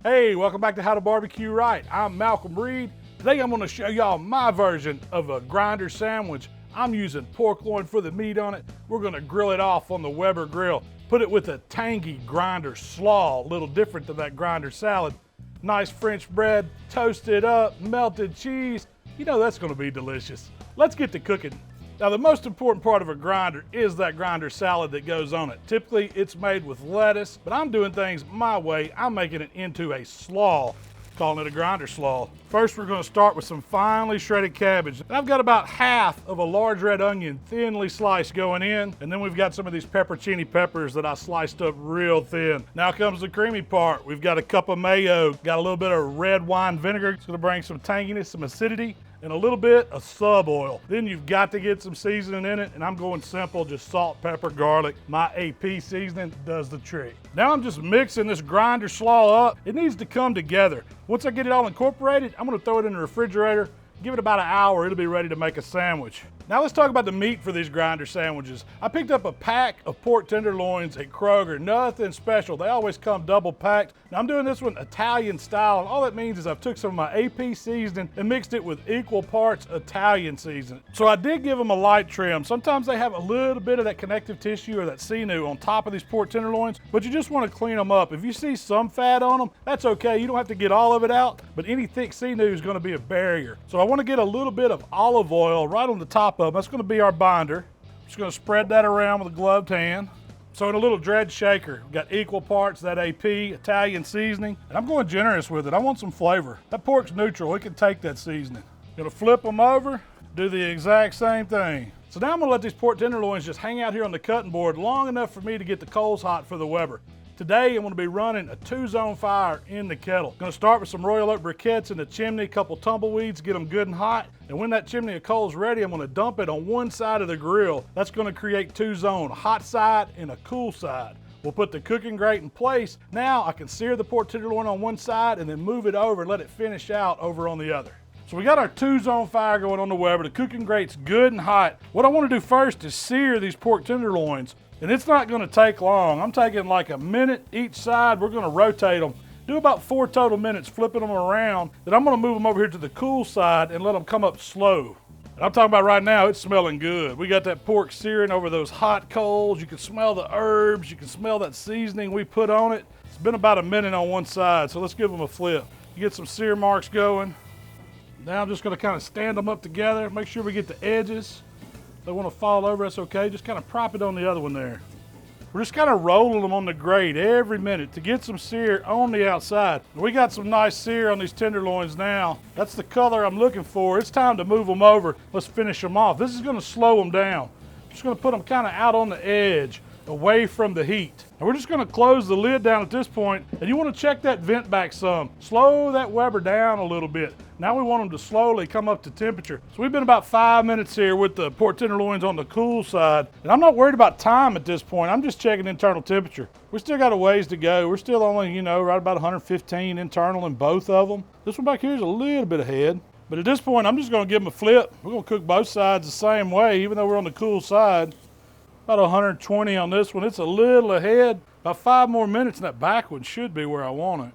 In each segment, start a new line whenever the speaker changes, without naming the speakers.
Hey, welcome back to How to Barbecue Right. I'm Malcolm Reed. Today I'm going to show y'all my version of a grinder sandwich. I'm using pork loin for the meat on it. We're going to grill it off on the Weber grill. Put it with a tangy grinder slaw, a little different than that grinder salad. Nice French bread, toasted up, melted cheese. You know that's going to be delicious. Let's get to cooking. Now the most important part of a grinder is that grinder salad that goes on it. Typically it's made with lettuce, but I'm doing things my way. I'm making it into a slaw, calling it a grinder slaw. First we're going to start with some finely shredded cabbage. And I've got about half of a large red onion thinly sliced going in, and then we've got some of these pepperoncini peppers that I sliced up real thin. Now comes the creamy part. We've got a cup of mayo, got a little bit of red wine vinegar. It's going to bring some tanginess, some acidity, and a little bit of sub oil. Then you've got to get some seasoning in it, and I'm going simple, just salt, pepper, garlic. My AP seasoning does the trick. Now I'm just mixing this grinder slaw up. It needs to come together. Once I get it all incorporated, I'm gonna throw it in the refrigerator, give it about an hour, it'll be ready to make a sandwich. Now let's talk about the meat for these grinder sandwiches. I picked up a pack of pork tenderloins at Kroger, nothing special. They always come double packed. Now I'm doing this one Italian style, and all that means is I've took some of my AP seasoning and mixed it with equal parts Italian seasoning. So I did give them a light trim. Sometimes they have a little bit of that connective tissue or that sinew on top of these pork tenderloins, but you just want to clean them up. If you see some fat on them, that's okay. You don't have to get all of it out, but any thick sinew is going to be a barrier. So I want to get a little bit of olive oil right on the top of them. That's going to be our binder. Just going to spread that around with a gloved hand. So in a little dredge shaker, we've got equal parts that AP Italian seasoning, and I'm going generous with it. I want some flavor. That pork's neutral. It can take that seasoning. Going to flip them over, do the exact same thing. So now I'm going to let these pork tenderloins just hang out here on the cutting board long enough for me to get the coals hot for the Weber. Today I'm going to be running a 2-zone fire in the kettle. Going to start with some Royal Oak briquettes in the chimney, a couple tumbleweeds, get them good and hot. And when that chimney of coal is ready, I'm going to dump it on one side of the grill. That's going to create 2-zone, a hot side and a cool side. We'll put the cooking grate in place. Now I can sear the pork tenderloin on one side and then move it over and let it finish out over on the other. So we got our 2-zone fire going on the Weber. The cooking grate's good and hot. What I want to do first is sear these pork tenderloins. And it's not going to take long. I'm taking like a minute each side. We're going to rotate them. Do about 4 total minutes flipping them around. Then I'm going to move them over here to the cool side and let them come up slow. And I'm talking about right now, it's smelling good. We got that pork searing over those hot coals. You can smell the herbs. You can smell that seasoning we put on it. It's been about a minute on one side, so let's give them a flip. You get some sear marks going. Now I'm just going to kind of stand them up together. Make sure we get the edges. If they want to fall over, that's okay. Just kind of prop it on the other one there. We're just kind of rolling them on the grate every minute to get some sear on the outside. We got some nice sear on these tenderloins now. That's the color I'm looking for. It's time to move them over. Let's finish them off. This is going to slow them down. Just going to put them kind of out on the edge, away from the heat. And we're just going to close the lid down at this point, and you want to check that vent back some. Slow that Weber down a little bit. Now we want them to slowly come up to temperature. So we've been about 5 minutes here with the pork tenderloins on the cool side, and I'm not worried about time at this point. I'm just checking internal temperature. We still got a ways to go. We're still only, right about 115 internal in both of them. This one back here is a little bit ahead. But at this point, I'm just going to give them a flip. We're going to cook both sides the same way, even though we're on the cool side. About 120 on this one. It's a little ahead. About 5 more minutes and that back one should be where I want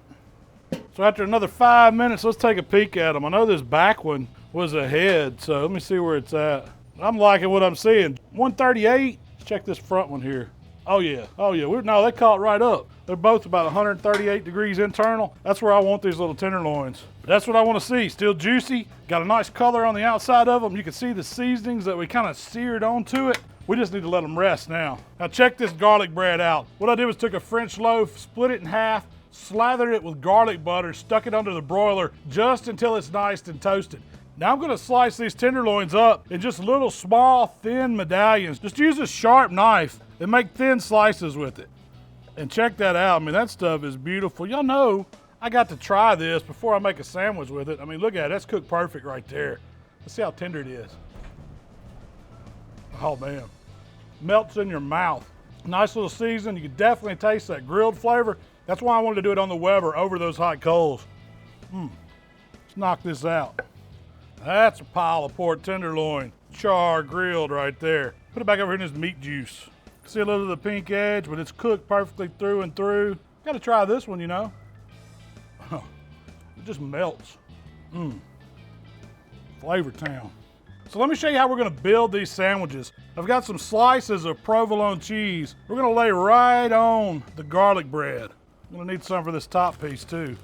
it. So after another 5 minutes, let's take a peek at them. I know this back one was ahead, so let me see where it's at. I'm liking what I'm seeing. 138. Let's check this front one here. Oh yeah. No, they caught right up. They're both about 138 degrees internal. That's where I want these little tenderloins. But that's what I want to see. Still juicy. Got a nice color on the outside of them. You can see the seasonings that we kind of seared onto it. We just need to let them rest now. Now check this garlic bread out. What I did was took a French loaf, split it in half, slathered it with garlic butter, stuck it under the broiler just until it's nice and toasted. Now I'm going to slice these tenderloins up in just little small thin medallions. Just use a sharp knife and make thin slices with it. And check that out. I mean, that stuff is beautiful. Y'all know I got to try this before I make a sandwich with it. I mean, look at it. That's cooked perfect right there. Let's see how tender it is. Oh man, melts in your mouth. Nice little season. You can definitely taste that grilled flavor. That's why I wanted to do it on the Weber over those hot coals. Let's knock this out. That's a pile of pork tenderloin, char grilled right there. Put it back over here in this meat juice. See a little of the pink edge, but it's cooked perfectly through and through. Got to try this one, just melts. Flavor town. So let me show you how we're gonna build these sandwiches. I've got some slices of provolone cheese. We're gonna lay right on the garlic bread. I'm gonna need some for this top piece too.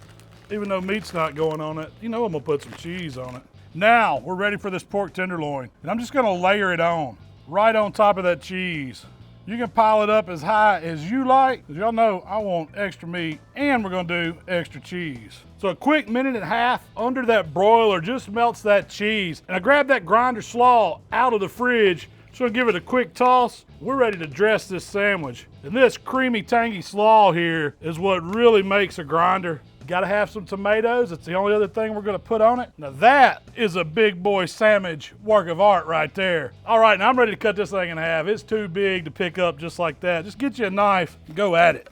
Even though meat's not going on it, you know I'm gonna put some cheese on it. Now, we're ready for this pork tenderloin. And I'm just gonna layer it on, right on top of that cheese. You can pile it up as high as you like, because y'all know I want extra meat, and we're gonna do extra cheese. So a quick minute and a half under that broiler just melts that cheese. And I grabbed that grinder slaw out of the fridge, just gonna give it a quick toss. We're ready to dress this sandwich. And this creamy, tangy slaw here is what really makes a grinder. You gotta have some tomatoes. It's the only other thing we're gonna put on it. Now that is a big boy sandwich work of art right there. All right, now I'm ready to cut this thing in half. It's too big to pick up just like that. Just get you a knife and go at it.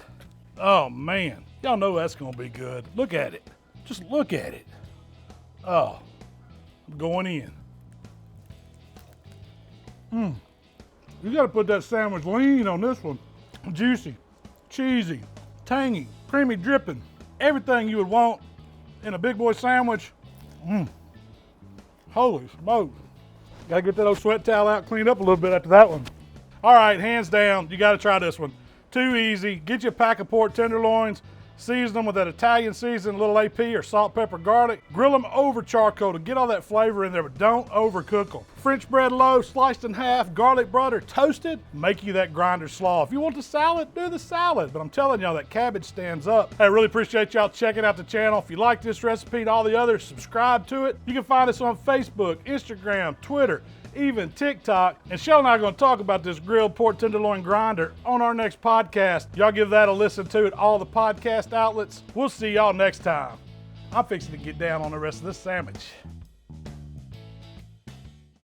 Oh man, y'all know that's gonna be good. Look at it, just look at it. Oh, I'm going in. You gotta put that sandwich lean on this one. Juicy, cheesy, tangy, creamy dripping. Everything you would want in a big boy sandwich. Holy smokes. Gotta get that old sweat towel out, clean up a little bit after that one. All right, hands down, you gotta try this one. Too easy. Get you a pack of pork tenderloins, season them with that Italian season, a little AP or salt, pepper, garlic. Grill them over charcoal to get all that flavor in there, but don't overcook them. French bread loaf, sliced in half, garlic butter, toasted, make you that grinder slaw. If you want the salad, do the salad. But I'm telling y'all, that cabbage stands up. Hey, I really appreciate y'all checking out the channel. If you like this recipe and all the others, subscribe to it. You can find us on Facebook, Instagram, Twitter, even TikTok. And Shell and I are going to talk about this grilled pork tenderloin grinder on our next podcast. Y'all give that a listen to at all the podcast outlets. We'll see y'all next time. I'm fixing to get down on the rest of this sandwich.